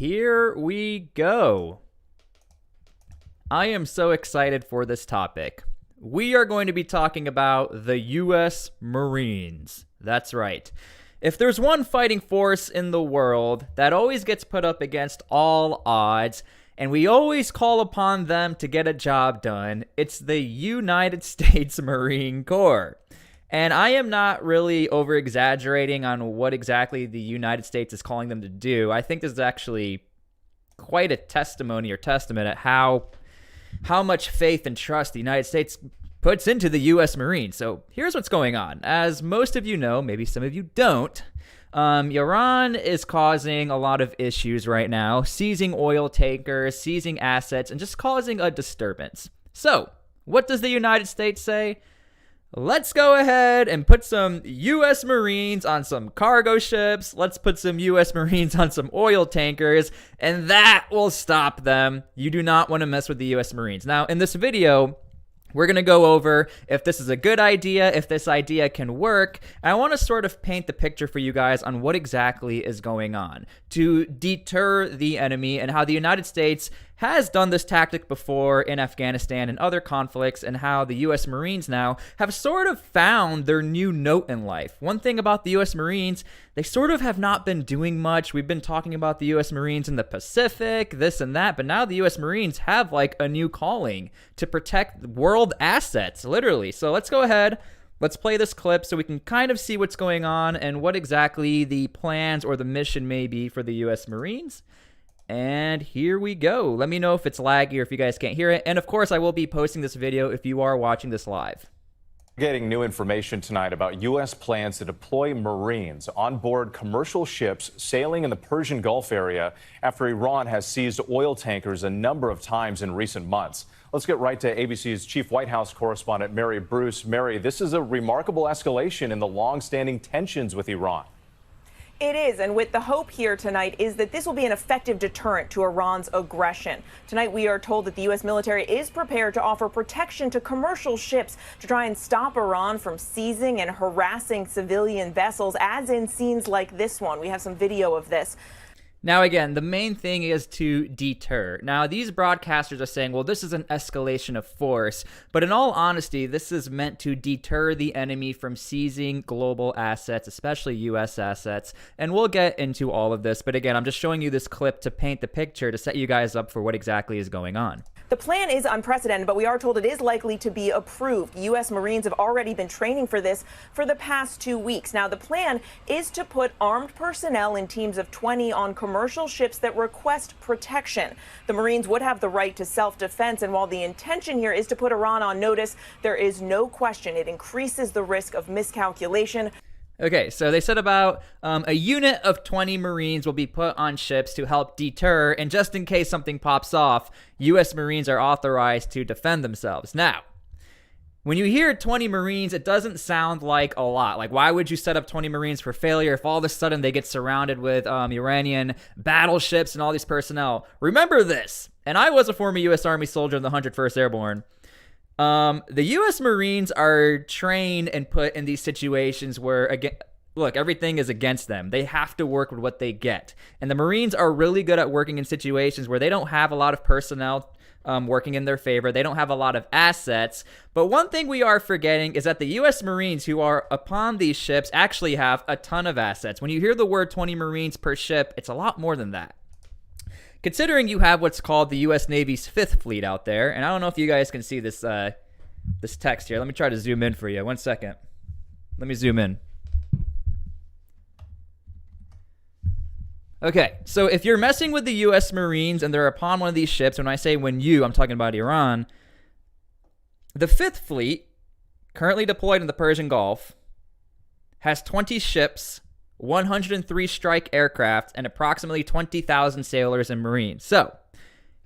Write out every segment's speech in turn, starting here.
here we go. I am so excited for this topic. We are going to be talking about the U.S. Marines. That's right. If there's one fighting force in the world that always gets put up against all odds, and we always call upon them to get a job done, it's the United States Marine Corps. And I am not really over-exaggerating on what exactly the United States is calling them to do. I think this is actually quite a testimony or testament at how much faith and trust the United States puts into the U.S. Marines. So here's what's going on. As most of you know, maybe some of you don't, Iran is causing a lot of issues right now, seizing oil tankers, seizing assets, and just causing a disturbance. So what does the United States say? Let's go ahead and put some U.S. Marines on some cargo ships. Let's put some U.S. Marines on some oil tankers, and that will stop them. You do not want to mess with the U.S. Marines. Now, in this video, we're going to go over if this is a good idea, if this idea can work, and I want to sort of paint the picture for you guys on what exactly is going on to deter the enemy and how the United States has done this tactic before in Afghanistan and other conflicts, and how the U.S. Marines now have sort of found their new note in life. One thing about the U.S. Marines, they sort of have not been doing much. We've been talking about the U.S. Marines in the Pacific, this and that, but now the U.S. Marines have like a new calling to protect world assets, literally. So let's go ahead. Let's play this clip so we can kind of see what's going on and what exactly the plans or the mission may be for the U.S. Marines. And here we go. Let me know if it's laggy or if you guys can't hear it. And of course, I will be posting this video if you are watching this live. Getting new information tonight about U.S. plans to deploy Marines on board commercial ships sailing in the Persian Gulf area after Iran has seized oil tankers a number of times in recent months. Let's get right to ABC's chief White House correspondent, Mary Bruce. Mary, this is a remarkable escalation in the long-standing tensions with Iran. It is, and with the hope here tonight is that this will be an effective deterrent to Iran's aggression. Tonight we are told that the U.S. military is prepared to offer protection to commercial ships to try and stop Iran from seizing and harassing civilian vessels, as in scenes like this one. We have some video of this. Now, again, the main thing is to deter. Now, these broadcasters are saying, well, this is an escalation of force. But in all honesty, this is meant to deter the enemy from seizing global assets, especially U.S. assets. And we'll get into all of this. But again, I'm just showing you this clip to paint the picture to set you guys up for what exactly is going on. The plan is unprecedented, but we are told it is likely to be approved. U.S. Marines have already been training for this for the past 2 weeks. Now, the plan is to put armed personnel in teams of 20 on commercial ships that request protection. The Marines would have the right to self-defense, and while the intention here is to put Iran on notice, there is no question it increases the risk of miscalculation. Okay, so they said about a unit of 20 Marines will be put on ships to help deter, and just in case something pops off, U.S. Marines are authorized to defend themselves. Now, when you hear 20 Marines, it doesn't sound like a lot. Like, why would you set up 20 Marines for failure if all of a sudden they get surrounded with Iranian battleships and all these personnel? Remember this, and I was a former U.S. Army soldier in the 101st Airborne. The U.S. Marines are trained and put in these situations where, again, look, everything is against them. They have to work with what they get. And the Marines are really good at working in situations where they don't have a lot of personnel working in their favor. They don't have a lot of assets. But one thing we are forgetting is that the U.S. Marines who are upon these ships actually have a ton of assets. When you hear the word 20 Marines per ship, it's a lot more than that. Considering you have what's called the U.S. Navy's 5th Fleet out there, and I don't know if you guys can see this this text here. Let me try to zoom in for you. 1 second. Let me zoom in. Okay, so if you're messing with the U.S. Marines and they're upon one of these ships, when I say when you, I'm talking about Iran, the 5th Fleet, currently deployed in the Persian Gulf, has 20 ships, 103 strike aircraft, and approximately 20,000 sailors and Marines. So,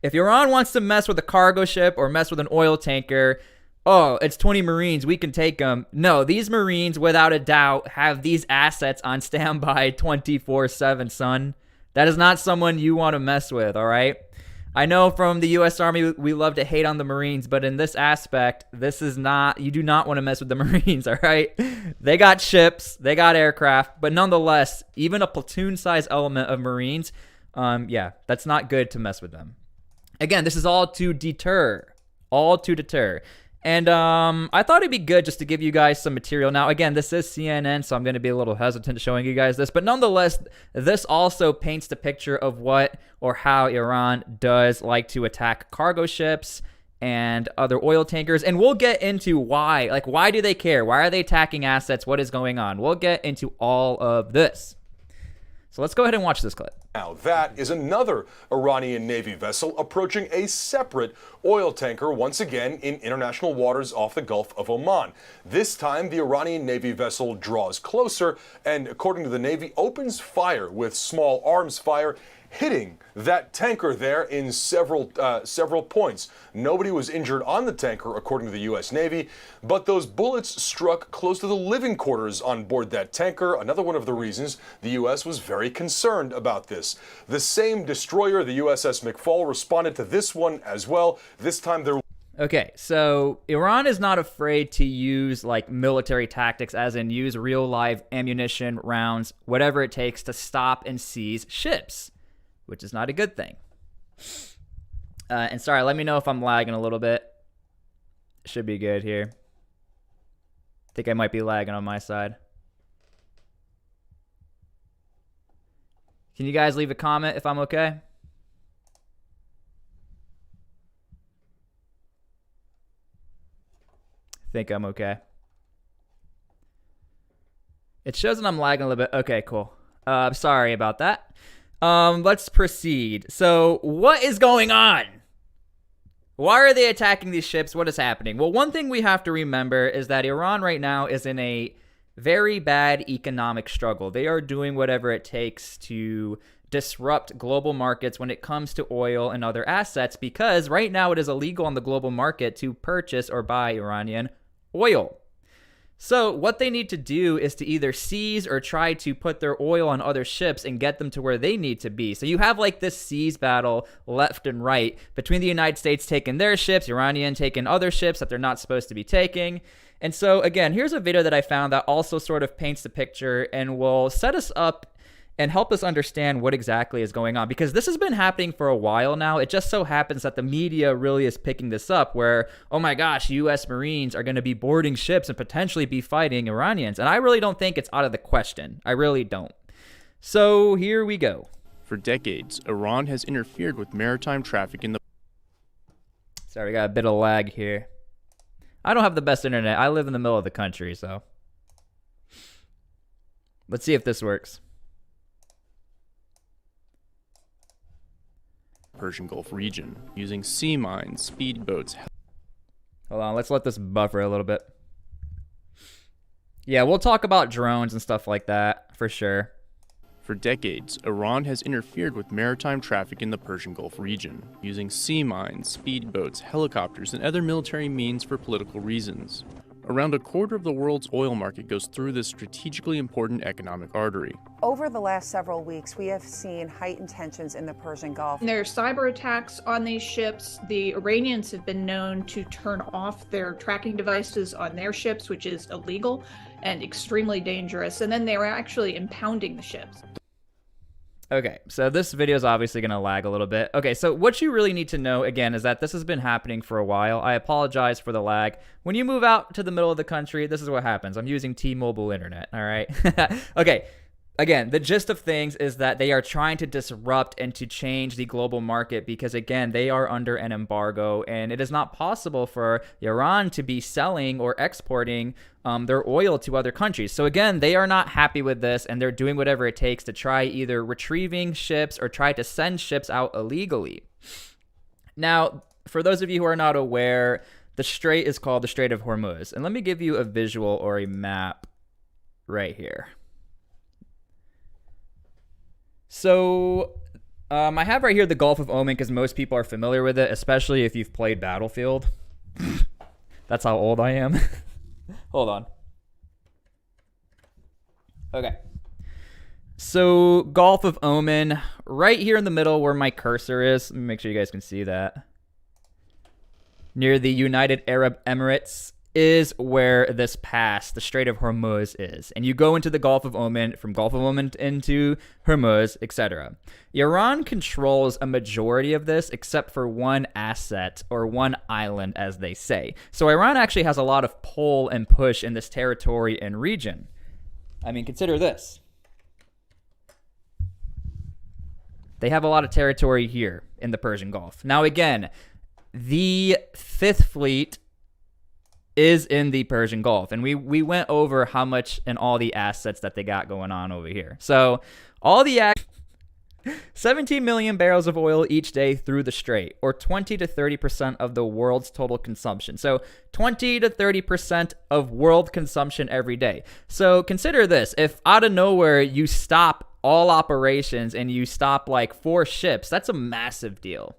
if Iran wants to mess with a cargo ship or mess with an oil tanker, oh, it's 20 Marines, we can take them. No, these Marines, without a doubt, have these assets on standby 24/7, son. That is not someone you want to mess with, all right? I know from the U.S. Army, we love to hate on the Marines, but in this aspect, this is not, you do not want to mess with the Marines, all right? They got ships, they got aircraft, but nonetheless, even a platoon-sized element of Marines Yeah, that's not good to mess with them. Again, this is all to deter. All to deter. And I thought it'd be good just to give you guys some material. Now, again, this is CNN, so I'm going to be a little hesitant showing you guys this. But nonetheless, this also paints the picture of what or how Iran does like to attack cargo ships and other oil tankers. And we'll get into why. Like, why do they care? Why are they attacking assets? What is going on? We'll get into all of this. So let's go ahead and watch this clip. Now, that is another Iranian Navy vessel approaching a separate oil tanker, once again in international waters off the Gulf of Oman. This time, the Iranian Navy vessel draws closer and, according to the Navy, opens fire with small arms fire, hitting that tanker there in several points. Nobody was injured on the tanker, according to the U.S. Navy, but those bullets struck close to the living quarters on board that tanker, another one of the reasons the U.S. was very concerned about this. The same destroyer, the USS McFall, responded to this one as well. This time there... Okay, so Iran is not afraid to use like military tactics, as in use real live ammunition, rounds, whatever it takes to stop and seize ships, which is not a good thing. And sorry, let me know if I'm lagging a little bit. Should be good here. I think I might be lagging on my side. Can you guys leave a comment if I'm okay? I think I'm okay. It shows that I'm lagging a little bit. Okay, cool. Sorry about that. Let's proceed. So, what is going on? Why are they attacking these ships? What is happening? Well, one thing we have to remember is that Iran right now is in a very bad economic struggle. They are doing whatever it takes to disrupt global markets when it comes to oil and other assets, because right now it is illegal on the global market to purchase or buy Iranian oil. So what they need to do is to either seize or try to put their oil on other ships and get them to where they need to be. So you have like this seize battle left and right between the United States taking their ships, Iranian taking other ships that they're not supposed to be taking. And so again, here's a video that I found that also sort of paints the picture and will set us up and help us understand what exactly is going on, because this has been happening for a while now. It just so happens that the media really is picking this up where, oh my gosh, U.S. Marines are going to be boarding ships and potentially be fighting Iranians. And I really don't think it's out of the question. I really don't. So here we go. For decades, Iran has interfered with maritime traffic in the... Sorry, we got a bit of lag here. I don't have the best internet. I live in the middle of the country, so let's see if this works. Persian Gulf region, using sea mines, speedboats. Hold on, let's let this buffer a little bit. Yeah, we'll talk about drones and stuff like that, for sure. For decades, Iran has interfered with maritime traffic in the Persian Gulf region, using sea mines, speedboats, helicopters, and other military means for political reasons. Around a quarter of the world's oil market goes through this strategically important economic artery. Over the last several weeks, we have seen heightened tensions in the Persian Gulf. There are cyber attacks on these ships. The Iranians have been known to turn off their tracking devices on their ships, which is illegal and extremely dangerous. And then they were actually impounding the ships. Okay, so this video is obviously going to lag a little bit. Okay, so what you really need to know, again, is that this has been happening for a while. I apologize for the lag. When you move out to the middle of the country, this is what happens. I'm using T-Mobile internet, all right? Okay, again, the gist of things is that they are trying to disrupt and to change the global market because, again, they are under an embargo, and it is not possible for Iran to be selling or exporting their oil to other countries. So again, they are not happy with this, and they're doing whatever it takes to try either retrieving ships or try to send ships out illegally. Now, for those of you who are not aware, the strait is called the Strait of Hormuz. And let me give you a visual or a map right here. So I have right here the Gulf of Oman because most people are familiar with it, especially if you've played Battlefield. That's how old I am. Hold on. Okay. So Gulf of Oman, right here in the middle where my cursor is. Let me make sure you guys can see that. Near the United Arab Emirates is where this pass, the Strait of Hormuz, is. And you go into the Gulf of Oman, from Gulf of Oman into Hormuz, etc. Iran controls a majority of this except for one asset, or one island, as they say. So Iran actually has a lot of pull and push in this territory and region. I mean, consider this. They have a lot of territory here in the Persian Gulf. Now, again, the Fifth Fleet is in the Persian Gulf, and we went over how much and all the assets that they got going on over here. So all the 17 million barrels of oil each day through the strait, or 20 to 30% of the world's total consumption. So 20 to 30% of world consumption every day. So consider this. If out of nowhere you stop all operations and you stop like 4 ships, that's a massive deal.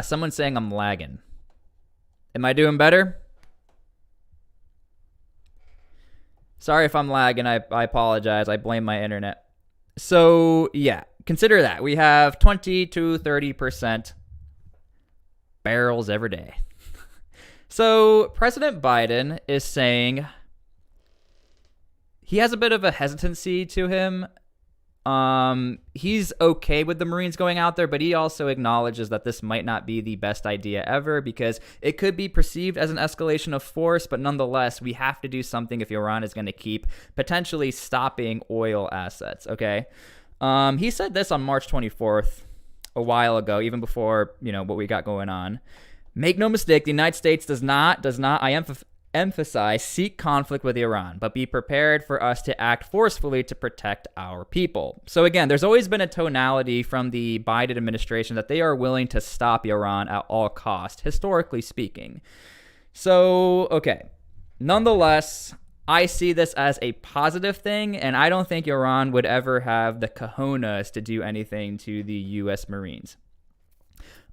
Someone's saying I'm lagging. Am I doing better? Sorry if I'm lagging. I apologize. I blame my internet. So, yeah, consider that. We have 20 to 30% barrels every day. So, President Biden is saying he has a bit of a hesitancy to him. He's okay with the Marines going out there, but he also acknowledges that this might not be the best idea ever because it could be perceived as an escalation of force, but nonetheless, we have to do something if Iran is going to keep potentially stopping oil assets, okay? He said this on March 24th, a while ago, even before, what we got going on. Make no mistake, the United States does not, emphasize seek conflict with Iran, but be prepared for us to act forcefully to protect our people. So again, there's always been a tonality from the Biden administration that they are willing to stop Iran at all cost, historically speaking. So, okay. Nonetheless, I see this as a positive thing, and I don't think Iran would ever have the cojones to do anything to the U.S. Marines.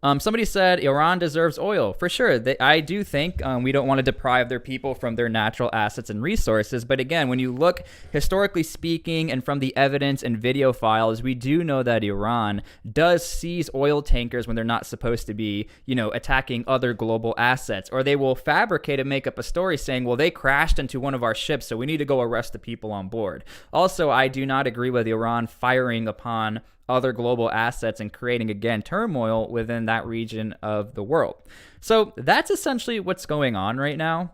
Somebody said Iran deserves oil. For sure. I do think we don't want to deprive their people from their natural assets and resources. But again, when you look historically speaking and from the evidence and video files, we do know that Iran does seize oil tankers when they're not supposed to be, attacking other global assets. Or they will fabricate and make up a story saying, well, they crashed into one of our ships, so we need to go arrest the people on board. Also, I do not agree with Iran firing upon other global assets and creating, again, turmoil within that region of the world. So that's essentially what's going on right now.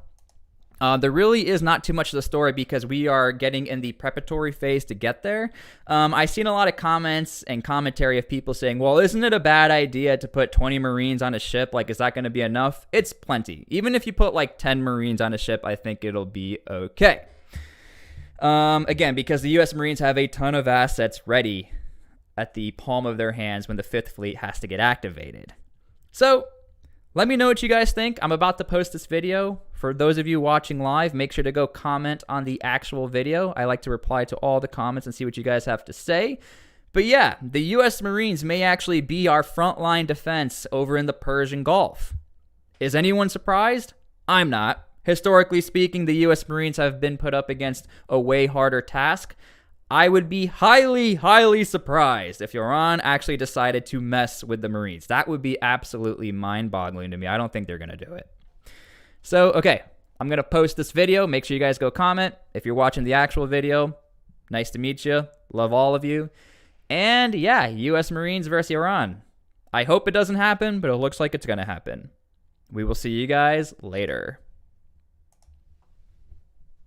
There really is not too much of the story because we are getting in the preparatory phase to get there. I've seen a lot of comments and commentary of people saying, well, isn't it a bad idea to put 20 Marines on a ship? Like, is that going to be enough? It's plenty. Even if you put like 10 Marines on a ship, I think it'll be okay. Again, because the U.S. Marines have a ton of assets ready at the palm of their hands when the Fifth Fleet has to get activated. So, let me know what you guys think. I'm about to post this video. For those of you watching live, make sure to go comment on the actual video. I like to reply to all the comments and see what you guys have to say. But yeah, the U.S. Marines may actually be our frontline defense over in the Persian Gulf. Is anyone surprised? I'm not. Historically speaking, the U.S. Marines have been put up against a way harder task. I would be highly, highly surprised if Iran actually decided to mess with the Marines. That would be absolutely mind-boggling to me. I don't think they're going to do it. So, okay, I'm going to post this video. Make sure you guys go comment. If you're watching the actual video, nice to meet you. Love all of you. And yeah, U.S. Marines versus Iran. I hope it doesn't happen, but it looks like it's going to happen. We will see you guys later.